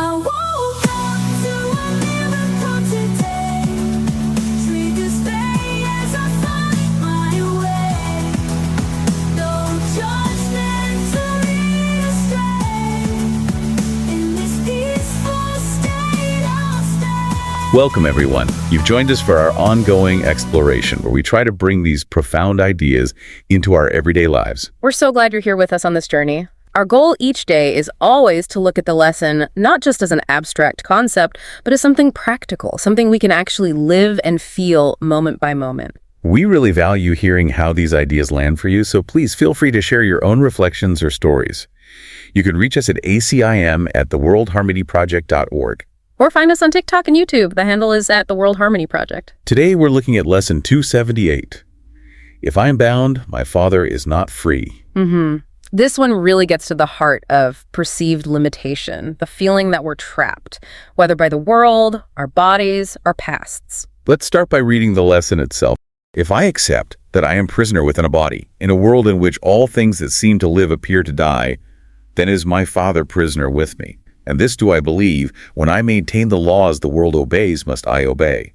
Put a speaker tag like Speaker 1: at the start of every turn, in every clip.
Speaker 1: I woke up to a miracle today. Triggers fade as I find my way. No judgment to lead astray. In this peaceful state I'll stay.
Speaker 2: Welcome, everyone. You've joined us for our ongoing exploration, where we try to bring these profound ideas into our everyday lives.
Speaker 3: We're so glad you're here with us on this journey. Our goal each day is always to look at the lesson not just as an abstract concept, but as something practical, something we can actually live and feel moment by moment.
Speaker 2: We really value hearing how these ideas land for you, so please feel free to share your own reflections or stories. You can reach us at ACIM at theworldharmonyproject.org.
Speaker 3: Or find us on TikTok and YouTube. The handle is at the World Harmony Project.
Speaker 2: Today, we're looking at Lesson 278. If I am bound, my Father is not free.
Speaker 3: This one really gets to the heart of perceived limitation, the feeling that we're trapped, whether by the world, our bodies, our pasts.
Speaker 2: Let's start by reading the lesson itself. If I accept that I am prisoner within a body, in a world in which all things that seem to live appear to die, then is my Father prisoner with me. And this do I believe, when I maintain the laws the world obeys, must I obey.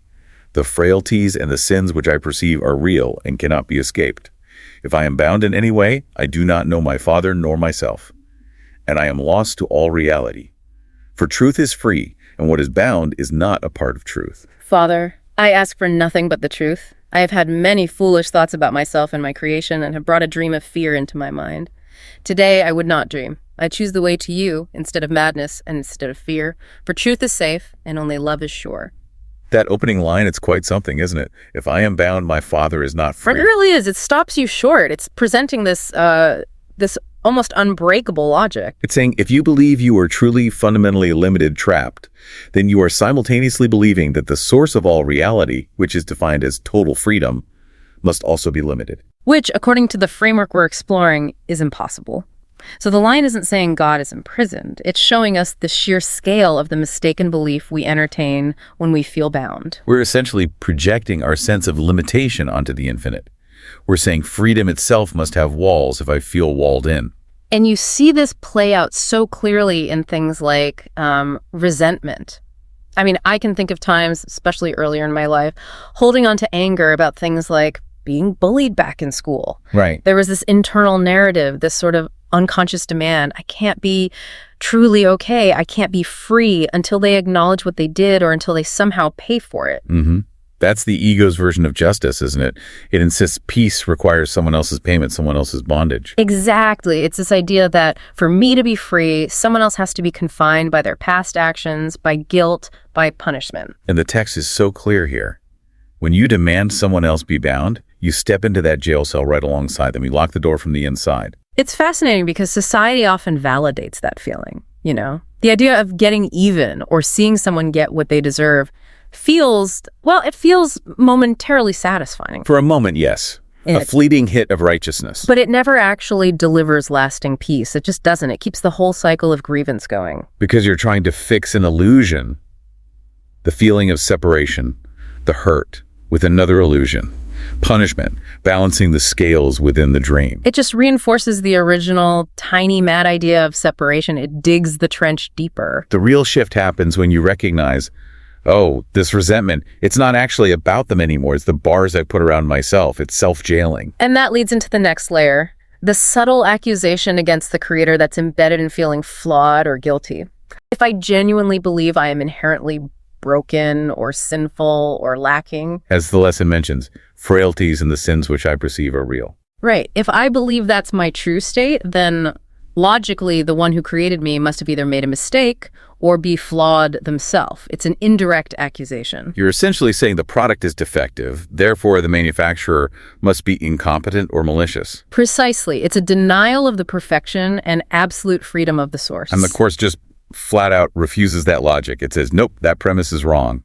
Speaker 2: The frailties and the sins which I perceive are real and cannot be escaped. If I am bound in any way, I do not know my Father nor myself, and I am lost to all reality. For truth is free, and what is bound is not a part of truth.
Speaker 3: Father, I ask for nothing but the truth. I have had many foolish thoughts about myself and my creation and have brought a dream of fear into my mind. Today I would not dream. I choose the way to you instead of madness and instead of fear, for truth is safe and only love is sure.
Speaker 2: That opening line, it's quite something, isn't it? If I am bound, my Father is not free.
Speaker 3: It really is. It stops you short. It's presenting this this almost unbreakable logic.
Speaker 2: It's saying, if you believe you are truly fundamentally limited, trapped, then you are simultaneously believing that the source of all reality, which is defined as total freedom, must also be limited.
Speaker 3: Which, according to the framework we're exploring, is impossible. So the line isn't saying God is imprisoned. It's showing us the sheer scale of the mistaken belief we entertain when we feel bound.
Speaker 2: We're essentially projecting our sense of limitation onto the infinite. We're saying freedom itself must have walls if I feel walled in.
Speaker 3: And you see this play out so clearly in things like resentment. I mean, I can think of times, especially earlier in my life, holding on to anger about things like being bullied back in school.
Speaker 2: Right.
Speaker 3: There was this internal narrative, this sort of unconscious demand. I can't be truly okay. I can't be free until they acknowledge what they did or until they somehow pay for it.
Speaker 2: That's the ego's version of justice, isn't it? It insists peace requires someone else's payment, someone else's bondage.
Speaker 3: Exactly. It's this idea that for me to be free, someone else has to be confined by their past actions, by guilt, by punishment.
Speaker 2: And the text is so clear here. When you demand someone else be bound, you step into that jail cell right alongside them. You lock the door from the inside.
Speaker 3: It's fascinating because society often validates that feeling, you know? The idea of getting even or seeing someone get what they deserve feels momentarily satisfying.
Speaker 2: For a moment, yes. A fleeting hit of righteousness.
Speaker 3: But it never actually delivers lasting peace. It just doesn't. It keeps the whole cycle of grievance going.
Speaker 2: Because you're trying to fix an illusion, the feeling of separation, the hurt, with another illusion. Punishment, balancing the scales within the dream.
Speaker 3: It just reinforces the original tiny mad idea of separation. It digs the trench deeper.
Speaker 2: The real shift happens when you recognize, oh, this resentment, it's not actually about them anymore. It's the bars I put around myself. It's self-jailing.
Speaker 3: And that leads into the next layer, the subtle accusation against the creator that's embedded in feeling flawed or guilty. If I genuinely believe I am inherently broken or sinful or lacking.
Speaker 2: As the lesson mentions, frailties and the sins which I perceive are real.
Speaker 3: Right. If I believe that's my true state, then logically the one who created me must have either made a mistake or be flawed themselves. It's an indirect accusation.
Speaker 2: You're essentially saying the product is defective, therefore the manufacturer must be incompetent or malicious.
Speaker 3: Precisely. It's a denial of the perfection and absolute freedom of the source.
Speaker 2: And the Course just flat out refuses that logic. It says, nope, that premise is wrong.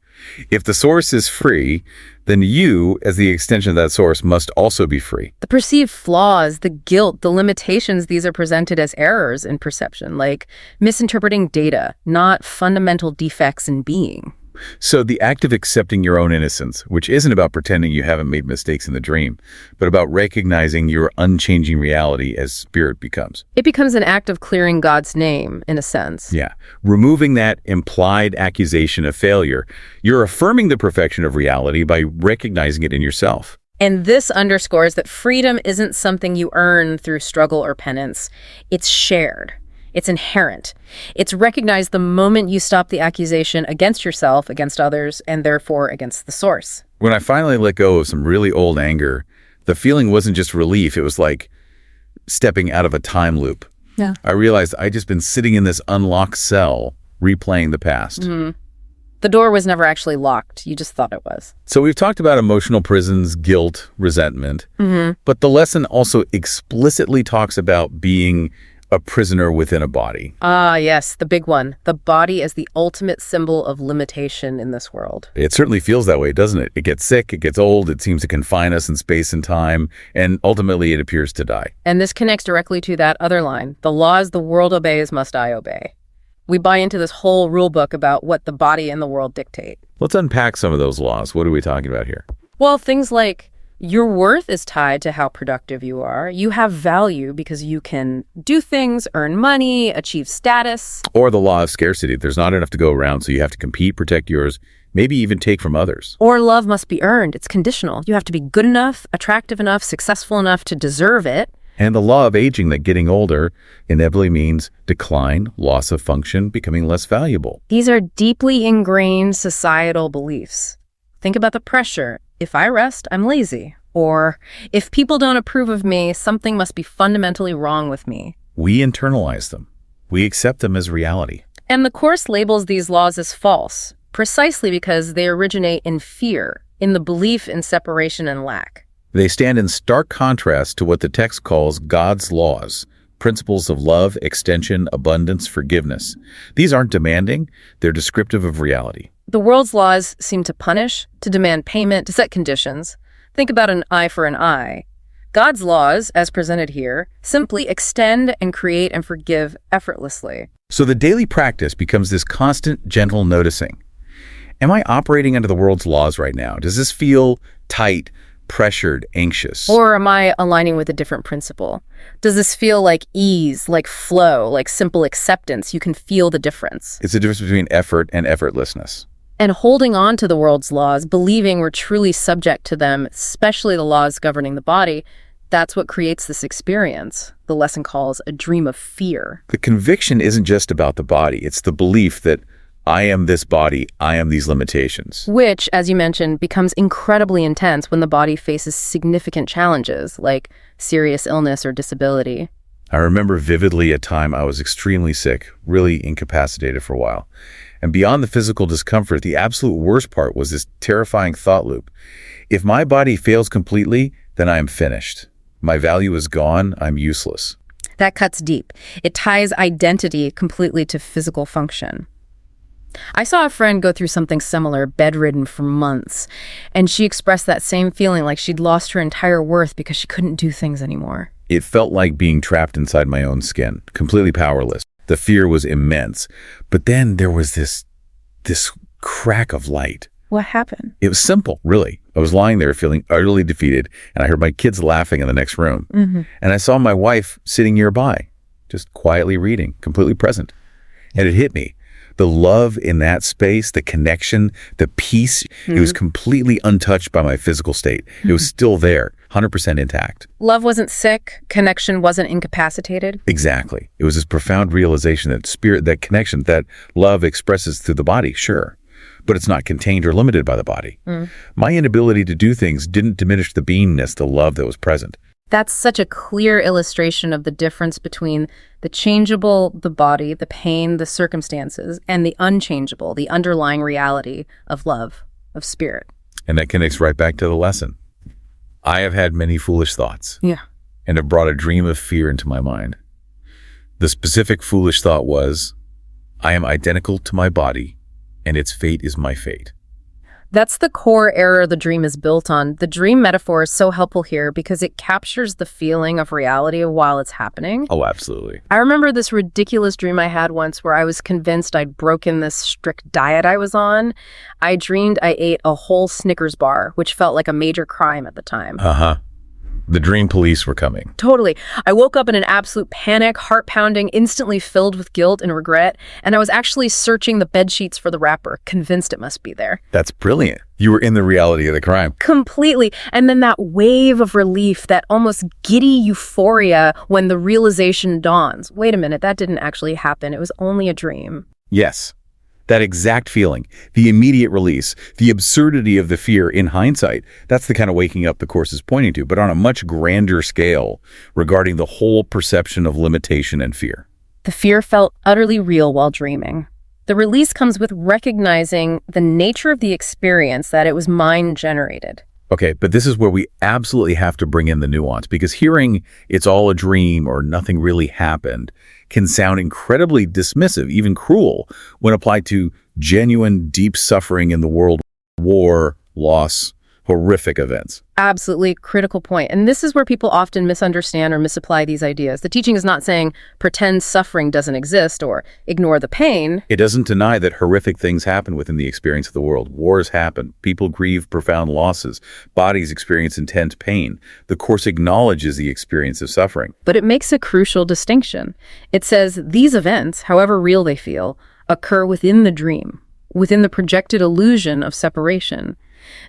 Speaker 2: If the source is free, then you, as the extension of that source, must also be free.
Speaker 3: The perceived flaws, the guilt, the limitations, these are presented as errors in perception, like misinterpreting data, not fundamental defects in being.
Speaker 2: So the act of accepting your own innocence, which isn't about pretending you haven't made mistakes in the dream, but about recognizing your unchanging reality as spirit becomes.
Speaker 3: It becomes an act of clearing God's name, in a sense.
Speaker 2: Yeah. Removing that implied accusation of failure, you're affirming the perfection of reality by recognizing it in yourself.
Speaker 3: And this underscores that freedom isn't something you earn through struggle or penance. It's shared. It's inherent. It's recognized the moment you stop the accusation against yourself, against others, and therefore against the source.
Speaker 2: When I finally let go of some really old anger, the feeling wasn't just relief. It was like stepping out of a time loop.
Speaker 3: Yeah.
Speaker 2: I realized I'd just been sitting in this unlocked cell, replaying the past.
Speaker 3: The door was never actually locked. You just thought it was.
Speaker 2: So we've talked about emotional prisons, guilt, resentment, but the lesson also explicitly talks about being a prisoner within a body.
Speaker 3: Ah, yes, the big one. The body as the ultimate symbol of limitation in this world.
Speaker 2: It certainly feels that way, doesn't it? It gets sick, it gets old, it seems to confine us in space and time, and ultimately it appears to die.
Speaker 3: And this connects directly to that other line. The laws the world obeys must I obey. We buy into this whole rule book about what the body and the world dictate.
Speaker 2: Let's unpack some of those laws. What are we talking about here?
Speaker 3: Well, things like your worth is tied to how productive you are. You have value because you can do things, earn money, achieve status.
Speaker 2: Or the law of scarcity. There's not enough to go around, so you have to compete, protect yours, maybe even take from others.
Speaker 3: Or love must be earned. It's conditional. You have to be good enough, attractive enough, successful enough to deserve it.
Speaker 2: And the law of aging, that getting older inevitably means decline, loss of function, becoming less valuable.
Speaker 3: These are deeply ingrained societal beliefs. Think about the pressure. If I rest, I'm lazy. Or if people don't approve of me, something must be fundamentally wrong with me.
Speaker 2: We internalize them. We accept them as reality.
Speaker 3: And the Course labels these laws as false, precisely because they originate in fear, in the belief in separation and lack.
Speaker 2: They stand in stark contrast to what the text calls God's laws, principles of love, extension, abundance, forgiveness. These aren't demanding, they're descriptive of reality.
Speaker 3: The world's laws seem to punish, to demand payment, to set conditions. Think about an eye for an eye. God's laws, as presented here, simply extend and create and forgive effortlessly.
Speaker 2: So the daily practice becomes this constant, gentle noticing. Am I operating under the world's laws right now? Does this feel tight, pressured, anxious?
Speaker 3: Or am I aligning with a different principle? Does this feel like ease, like flow, like simple acceptance? You can feel the difference.
Speaker 2: It's the difference between effort and effortlessness.
Speaker 3: And holding on to the world's laws, believing we're truly subject to them, especially the laws governing the body, that's what creates this experience the lesson calls a dream of fear.
Speaker 2: The conviction isn't just about the body. It's the belief that I am this body, I am these limitations.
Speaker 3: Which, as you mentioned, becomes incredibly intense when the body faces significant challenges, like serious illness or disability.
Speaker 2: I remember vividly a time I was extremely sick, really incapacitated for a while. And beyond the physical discomfort, the absolute worst part was this terrifying thought loop. If my body fails completely, then I am finished. My value is gone, I'm useless.
Speaker 3: That cuts deep. It ties identity completely to physical function. I saw a friend go through something similar, bedridden for months, and she expressed that same feeling like she'd lost her entire worth because she couldn't do things anymore.
Speaker 2: It felt like being trapped inside my own skin, completely powerless. The fear was immense. But then there was this crack of light.
Speaker 3: What happened?
Speaker 2: It was simple, really. I was lying there feeling utterly defeated, and I heard my kids laughing in the next room. And I saw my wife sitting nearby, just quietly reading, completely present. And it hit me. The love in that space, the connection, the peace, it was completely untouched by my physical state. It was still there, 100% intact.
Speaker 3: Love wasn't sick. Connection wasn't incapacitated.
Speaker 2: Exactly. It was this profound realization that spirit, that connection, that love expresses through the body, sure, but it's not contained or limited by the body. My inability to do things didn't diminish the beingness, the love that was present.
Speaker 3: That's such a clear illustration of the difference between the changeable, the body, the pain, the circumstances, and the unchangeable, the underlying reality of love, of spirit.
Speaker 2: And that connects right back to the lesson. I have had many foolish thoughts.
Speaker 3: Yeah.
Speaker 2: And have brought a dream of fear into my mind. The specific foolish thought was, I am identical to my body, and its fate is my fate.
Speaker 3: That's the core error the dream is built on. The dream metaphor is so helpful here because it captures the feeling of reality while it's happening.
Speaker 2: Oh, absolutely.
Speaker 3: I remember this ridiculous dream I had once where I was convinced I'd broken this strict diet I was on. I dreamed I ate a whole Snickers bar, which felt like a major crime at the time.
Speaker 2: Uh-huh. The dream police were coming.
Speaker 3: Totally. I woke up in an absolute panic, heart pounding, instantly filled with guilt and regret, and I was actually searching the bed sheets for the wrapper, convinced it must be there.
Speaker 2: That's brilliant. You were in the reality of the crime.
Speaker 3: Completely. And then that wave of relief, that almost giddy euphoria when the realization dawns. Wait a minute, that didn't actually happen. It was only a dream.
Speaker 2: Yes. That exact feeling, the immediate release, the absurdity of the fear in hindsight, that's the kind of waking up the Course is pointing to, but on a much grander scale regarding the whole perception of limitation and fear.
Speaker 3: The fear felt utterly real while dreaming. The release comes with recognizing the nature of the experience, that it was mind-generated.
Speaker 2: Okay, but this is where we absolutely have to bring in the nuance, because hearing it's all a dream or nothing really happened can sound incredibly dismissive, even cruel, when applied to genuine, deep suffering in the world, war, loss, horrific events.
Speaker 3: Absolutely critical point. And this is where people often misunderstand or misapply these ideas. The teaching is not saying pretend suffering doesn't exist or ignore the pain.
Speaker 2: It doesn't deny that horrific things happen within the experience of the world. Wars happen. People grieve profound losses. Bodies experience intense pain. The Course acknowledges the experience of suffering.
Speaker 3: But it makes a crucial distinction. It says these events, however real they feel, occur within the dream, within the projected illusion of separation.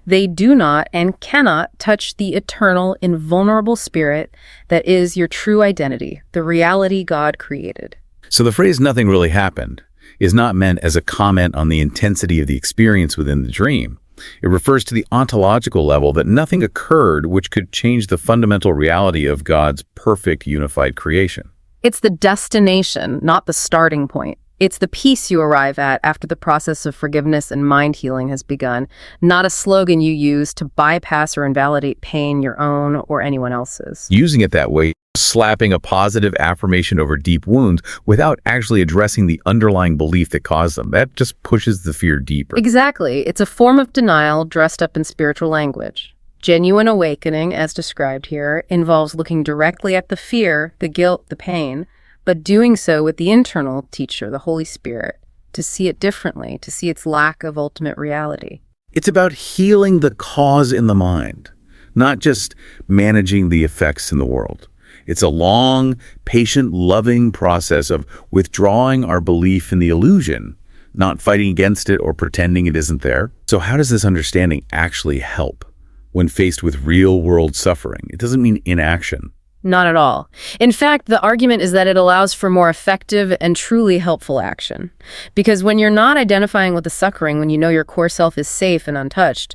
Speaker 3: They do not and cannot touch the eternal, invulnerable spirit that is your true identity, the reality God created.
Speaker 2: So the phrase "nothing really happened" is not meant as a comment on the intensity of the experience within the dream. It refers to the ontological level that nothing occurred which could change the fundamental reality of God's perfect unified creation.
Speaker 3: It's the destination, not the starting point. It's the peace you arrive at after the process of forgiveness and mind healing has begun, not a slogan you use to bypass or invalidate pain, your own or anyone else's.
Speaker 2: Using it that way, slapping a positive affirmation over deep wounds without actually addressing the underlying belief that caused them, that just pushes the fear deeper.
Speaker 3: Exactly. It's a form of denial dressed up in spiritual language. Genuine awakening, as described here, involves looking directly at the fear, the guilt, the pain, but doing so with the internal teacher, the Holy Spirit, to see it differently, to see its lack of ultimate reality.
Speaker 2: It's about healing the cause in the mind, not just managing the effects in the world. It's a long, patient, loving process of withdrawing our belief in the illusion, not fighting against it or pretending it isn't there. So how does this understanding actually help when faced with real-world suffering? It doesn't mean inaction.
Speaker 3: Not at all. In fact, the argument is that it allows for more effective and truly helpful action. Because when you're not identifying with the suffering, when you know your core self is safe and untouched,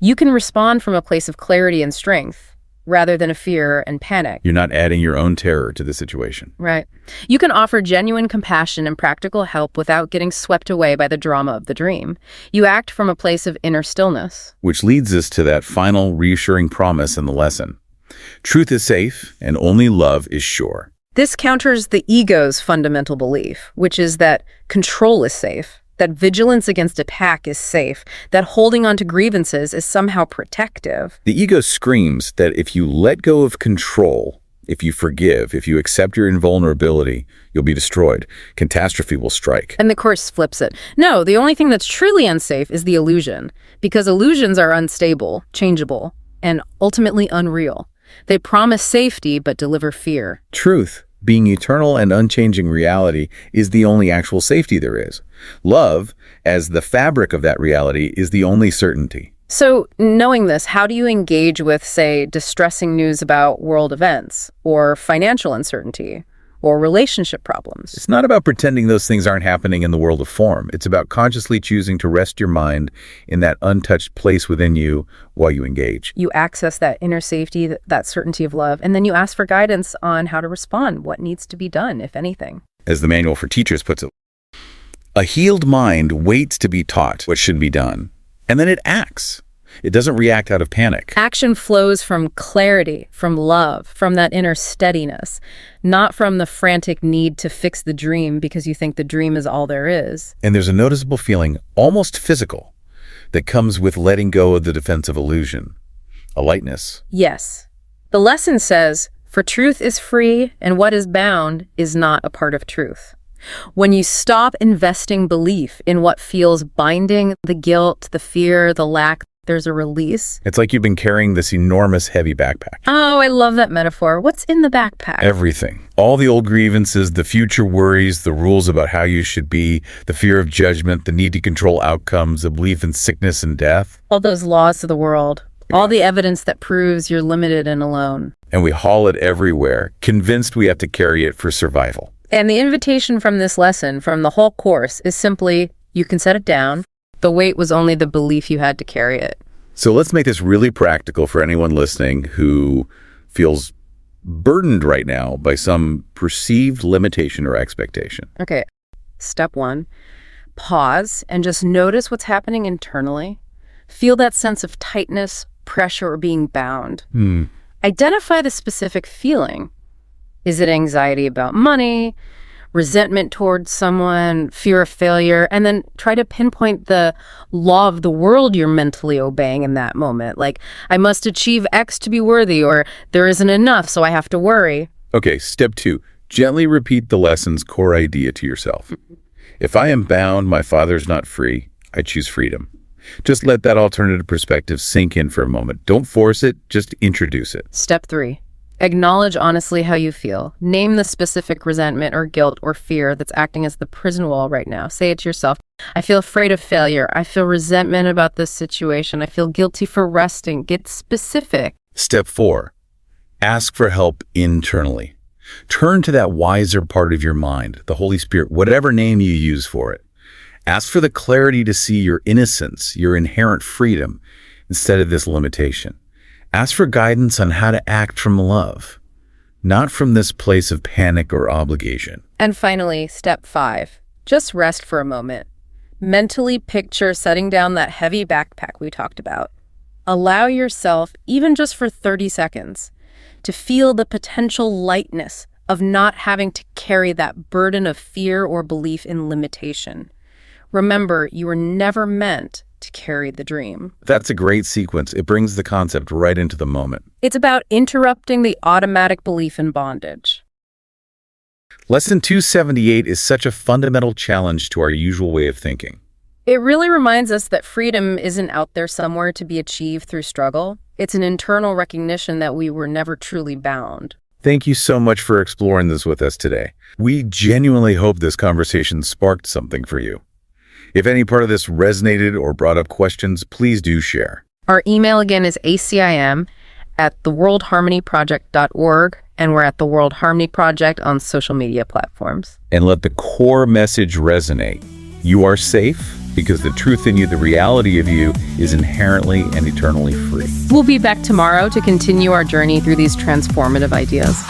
Speaker 3: you can respond from a place of clarity and strength, rather than a fear and panic.
Speaker 2: You're not adding your own terror to the situation.
Speaker 3: Right. You can offer genuine compassion and practical help without getting swept away by the drama of the dream. You act from a place of inner stillness.
Speaker 2: Which leads us to that final reassuring promise in the lesson. Truth is safe, and only love is sure.
Speaker 3: This counters the ego's fundamental belief, which is that control is safe, that vigilance against attack is safe, that holding on to grievances is somehow protective.
Speaker 2: The ego screams that if you let go of control, if you forgive, if you accept your invulnerability, you'll be destroyed. Catastrophe will strike.
Speaker 3: And the Course flips it. No, the only thing that's truly unsafe is the illusion, because illusions are unstable, changeable, and ultimately unreal. They promise safety but deliver fear.
Speaker 2: Truth, being eternal and unchanging reality, is the only actual safety there is. Love, as the fabric of that reality, is the only certainty.
Speaker 3: So, knowing this, how do you engage with, say, distressing news about world events, or financial uncertainty, or relationship problems?
Speaker 2: It's not about pretending those things aren't happening in the world of form. It's about consciously choosing to rest your mind in that untouched place within you while you engage.
Speaker 3: You access that inner safety, that certainty of love, and then you ask for guidance on how to respond, what needs to be done, if anything.
Speaker 2: As the Manual for Teachers puts it, a healed mind waits to be taught what should be done, and then it acts. It doesn't react out of panic.
Speaker 3: Action flows from clarity, from love, from that inner steadiness, not from the frantic need to fix the dream because you think the dream is all there is.
Speaker 2: And there's a noticeable feeling, almost physical, that comes with letting go of the defensive illusion, a lightness.
Speaker 3: Yes. The lesson says, for truth is free, and what is bound is not a part of truth. When you stop investing belief in what feels binding, the guilt, the fear, the lack, there's a release.
Speaker 2: It's like you've been carrying this enormous heavy backpack.
Speaker 3: Oh, I love that metaphor. What's in the backpack?
Speaker 2: Everything. All the old grievances, the future worries, the rules about how you should be, the fear of judgment, the need to control outcomes, the belief in sickness and death.
Speaker 3: All those laws of the world. All the evidence that proves you're limited and alone.
Speaker 2: And we haul it everywhere, convinced we have to carry it for survival.
Speaker 3: And the invitation from this lesson, from the whole course, is simply, you can set it down. The weight was only the belief you had to carry it.
Speaker 2: So let's make this really practical for anyone listening who feels burdened right now by some perceived limitation or expectation.
Speaker 3: Okay, step 1, pause and just notice what's happening internally. Feel that sense of tightness, pressure, or being bound. Identify the specific feeling. Is it anxiety about money, resentment towards someone, fear of failure? And then try to pinpoint the law of the world you're mentally obeying in that moment. Like, I must achieve X to be worthy, or there isn't enough, so I have to worry.
Speaker 2: Okay, step 2, gently repeat the lesson's core idea to yourself. If I am bound, my father's not free, I choose freedom. Just let that alternative perspective sink in for a moment. Don't force it, just introduce it.
Speaker 3: Step 3. Acknowledge honestly how you feel. Name the specific resentment or guilt or fear that's acting as the prison wall right now. Say it to yourself. I feel afraid of failure. I feel resentment about this situation. I feel guilty for resting. Get specific.
Speaker 2: Step 4, ask for help internally. Turn to that wiser part of your mind, the Holy Spirit, whatever name you use for it. Ask for the clarity to see your innocence, your inherent freedom, instead of this limitation. Ask for guidance on how to act from love, not from this place of panic or obligation.
Speaker 3: And finally, step 5. Just rest for a moment. Mentally picture setting down that heavy backpack we talked about. Allow yourself, even just for 30 seconds, to feel the potential lightness of not having to carry that burden of fear or belief in limitation. Remember, you were never meant to carry the dream.
Speaker 2: That's a great sequence. It brings the concept right into the moment.
Speaker 3: It's about interrupting the automatic belief in bondage.
Speaker 2: Lesson 278 is such a fundamental challenge to our usual way of thinking.
Speaker 3: It really reminds us that freedom isn't out there somewhere to be achieved through struggle. It's an internal recognition that we were never truly bound.
Speaker 2: Thank you so much for exploring this with us today. We genuinely hope this conversation sparked something for you. If any part of this resonated or brought up questions, please do share.
Speaker 3: Our email again is acim@theworldharmonyproject.org, and we're at the World Harmony Project on social media platforms.
Speaker 2: And let the core message resonate. You are safe because the truth in you, the reality of you, is inherently and eternally free.
Speaker 3: We'll be back tomorrow to continue our journey through these transformative ideas.